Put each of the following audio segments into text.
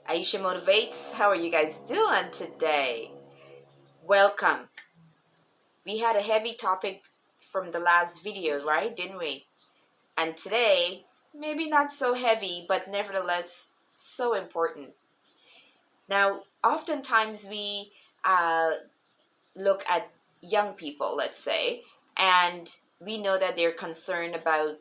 Aisha Motivates. How are you guys doing today? Welcome. We had a heavy topic from the last video, right? Didn't we? And today, maybe not so heavy, but nevertheless so important. Now, oftentimes we look at young people, let's say, and we know that they're concerned about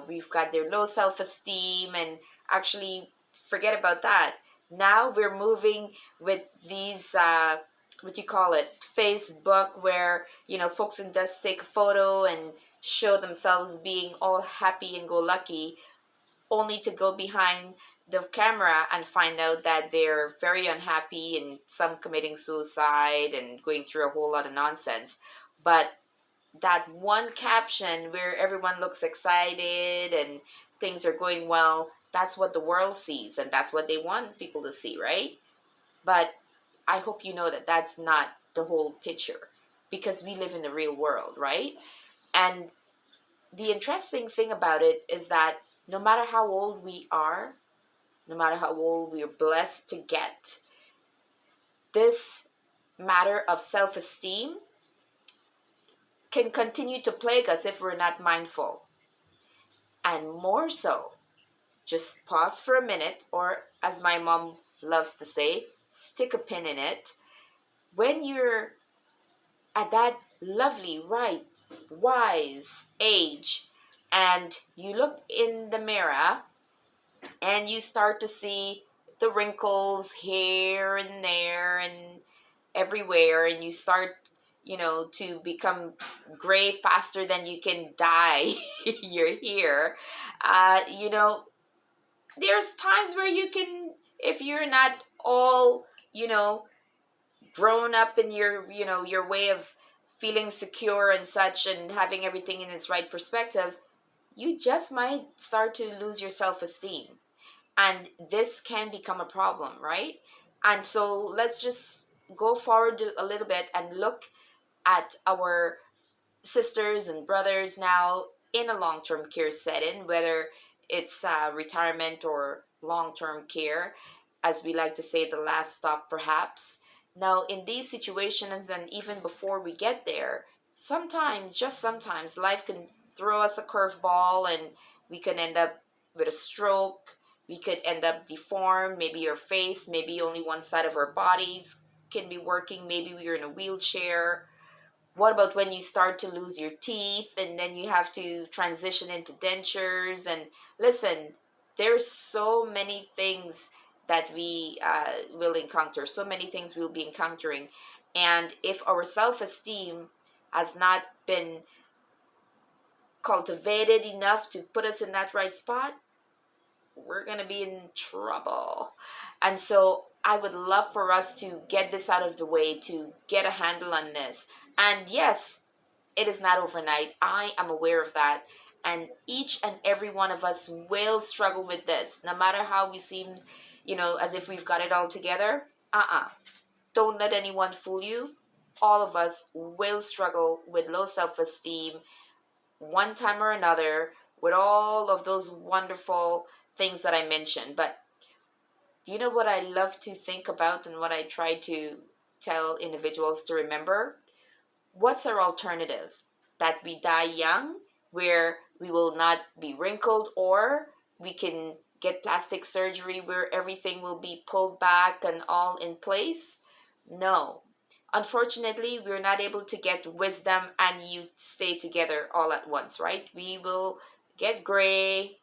we've got their low self-esteem, and actually forget about that. Now we're moving with these what you call it, Facebook, where folks can just take a photo and show themselves being all happy and go lucky, only to go behind the camera and find out that they're very unhappy, and some committing suicide and going through a whole lot of nonsense. But that one caption where everyone looks excited and things are going well, that's what the world sees, and that's what they want people to see, right? But I hope you know that that's not the whole picture, because we live in the real world, right? And the interesting thing about it is that no matter how old we are, no matter how old we are blessed to get, this matter of self-esteem can continue to plague us if we're not mindful. And more so, just pause for a minute, or as my mom loves to say, stick a pin in it. When you're at that lovely, ripe, wise age, and you look in the mirror and you start to see the wrinkles here and there and everywhere, and you start to become gray faster than you can dye your hair. You know, there's times where you can, if you're not all grown up in your way of feeling secure and such, and having everything in its right perspective, you just might start to lose your self-esteem, and this can become a problem, right? And so let's just go forward a little bit and look at our sisters and brothers now in a long-term care setting, whether it's retirement or long-term care, as we like to say, the last stop perhaps. Now, in these situations, and even before we get there, sometimes, just sometimes, life can throw us a curveball, and we can end up with a stroke. We could end up deformed. Maybe your face, maybe only one side of our bodies can be working. Maybe we're in a wheelchair. What about when you start to lose your teeth and then you have to transition into dentures? And listen, there's so many things that we will encounter, so many things we'll be encountering. And if our self-esteem has not been cultivated enough to put us in that right spot, we're going to be in trouble. And so I would love for us to get this out of the way, to get a handle on this. And yes, it is not overnight. I am aware of that. And each and every one of us will struggle with this, no matter how we seem, as if we've got it all together. Don't let anyone fool you. All of us will struggle with low self-esteem one time or another, with all of those wonderful things that I mentioned. But do you know what I love to think about, and what I try to tell individuals to remember? What's our alternatives? That we die young, where we will not be wrinkled, or we can get plastic surgery where everything will be pulled back and all in place? No. Unfortunately, we're not able to get wisdom and youth stay together all at once, right? We will get gray.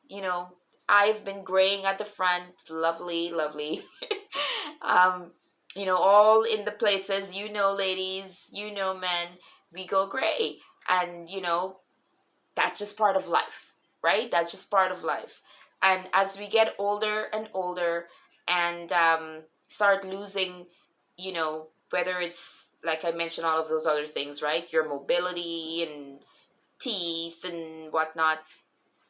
I've been graying at the front. Lovely, lovely. um, all in the places, ladies, men, we go gray. And, that's just part of life, right? That's just part of life. And as we get older and older, and start losing, whether it's, like I mentioned, all of those other things, right? Your mobility and teeth and whatnot,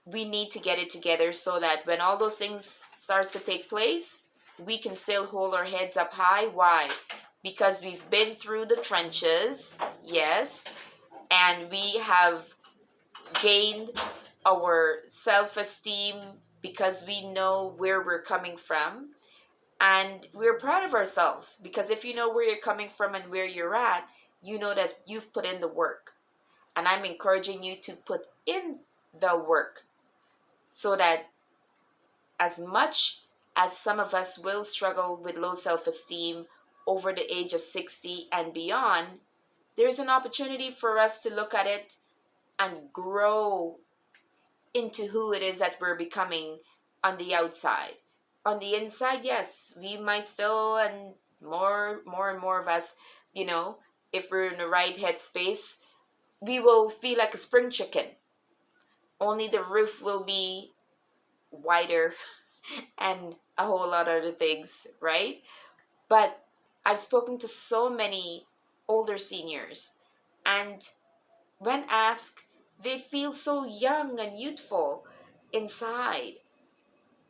we need to get it together, so that when all those things starts to take place, we can still hold our heads up high. Why? Because we've been through the trenches, yes, and we have gained our self-esteem because we know where we're coming from. And we're proud of ourselves because if you know where you're coming from and where you're at, you know that you've put in the work. And I'm encouraging you to put in the work so that as much as some of us will struggle with low self esteem over the age of 60 and beyond, there's an opportunity for us to look at it and grow into who it is that we're becoming on the outside. On the inside, yes, we might still, and more and more of us, you know, if we're in the right headspace, we will feel like a spring chicken. Only the roof will be wider and a whole lot of other things, right? But I've spoken to so many older seniors, and when asked, they feel so young and youthful inside,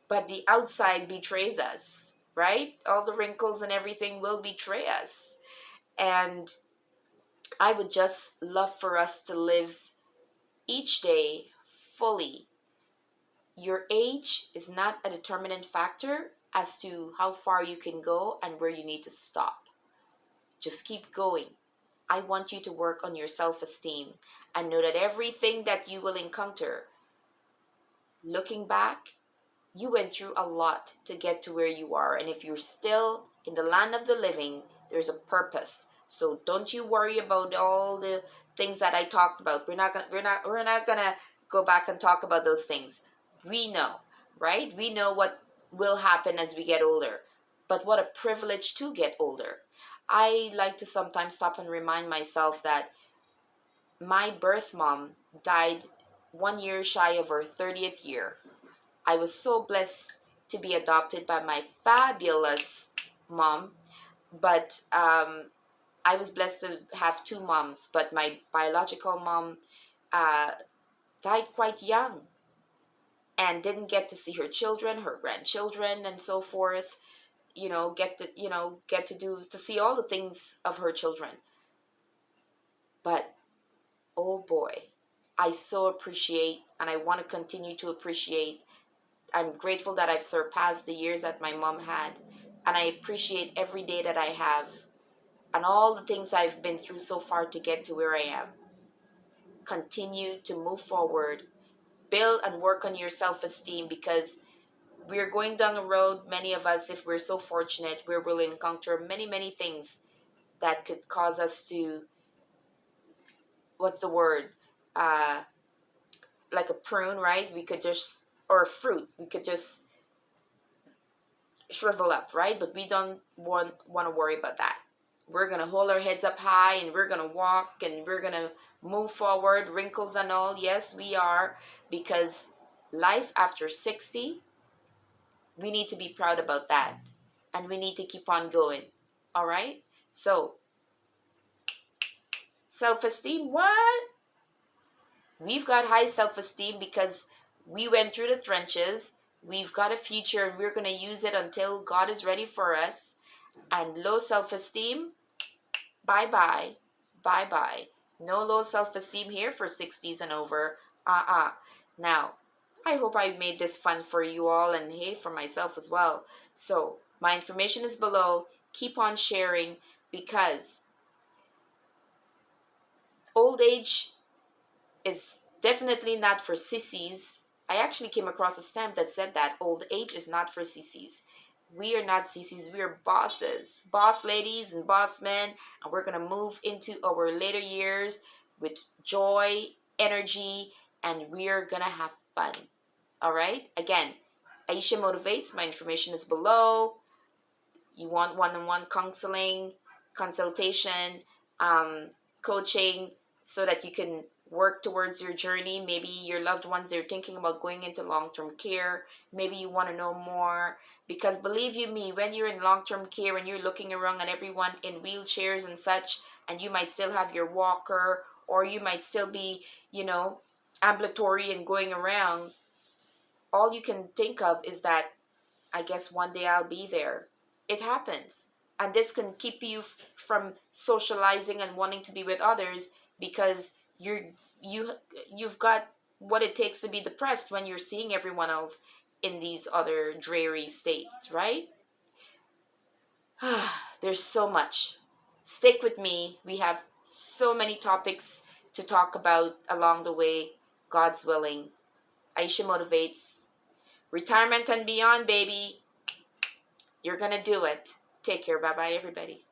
but the outside betrays us, right? All the wrinkles and everything will betray us. And I would just love for us to live each day fully. Your age is not a determinant factor as to how far you can go and where you need to stop. Just keep going. I want you to work on your self esteem and know that everything that you will encounter, looking back, you went through a lot to get to where you are. And if you're still in the land of the living, there's a purpose. So don't you worry about all the things that I talked about. We're not gonna go back and talk about those things. We know, right? We know what will happen as we get older. But what a privilege to get older. I like to sometimes stop and remind myself that my birth mom died 1 year shy of her 30th year. I was so blessed to be adopted by my fabulous mom, but I was blessed to have two moms, but my biological mom uh, died quite young and didn't get to see her children, her grandchildren, and so forth. Get to do to see all the things of her children. But oh boy, I so appreciate, and I want to continue to appreciate. I'm grateful that I've surpassed the years that my mom had, and I appreciate every day that I have and all the things I've been through so far to get to where I am. Continue to move forward, build and work on your self-esteem because we're going down a road, many of us, if we're so fortunate, where we'll encounter many, many things that could cause us to, what's the word? Uh, like a prune, right? We could just, or a fruit, we could just shrivel up, right? But we don't want to worry about that. We're going to hold our heads up high and we're going to walk and we're going to move forward, wrinkles and all. Yes, we are, because life after 60, we need to be proud about that. And we need to keep on going. All right? So, self-esteem, what? We've got high self-esteem because we went through the trenches. We've got a future and we're going to use it until God is ready for us. And low self-esteem, bye-bye. Bye-bye. No low self-esteem here for 60s and over. Now, I hope I made this fun for you all and hey, for myself as well. So, my information is below. Keep on sharing because old age is definitely not for sissies. I actually came across a stamp that said that old age is not for sissies. We are not sissies, we are bosses, boss ladies and boss men, and we're gonna move into our later years with joy, energy, and we're gonna have fun. All right? Again, Aisha Motivates. My information is below. You want one-on-one counseling, consultation, coaching, so that you can work towards your journey. Maybe your loved ones, they're thinking about going into long-term care. Maybe you want to know more. Because believe you me, when you're in long-term care and you're looking around at everyone in wheelchairs and such, and you might still have your walker, or you might still be, ambulatory and going around, all you can think of is that I guess one day I'll be there. It happens. And this can keep you from socializing and wanting to be with others because you you've got what it takes to be depressed when you're seeing everyone else in these other dreary states, right? There's so much. Stick with me. We have so many topics to talk about along the way. God's willing. Aisha motivates. Retirement and beyond, baby. You're gonna do it. Take care. Bye bye, everybody.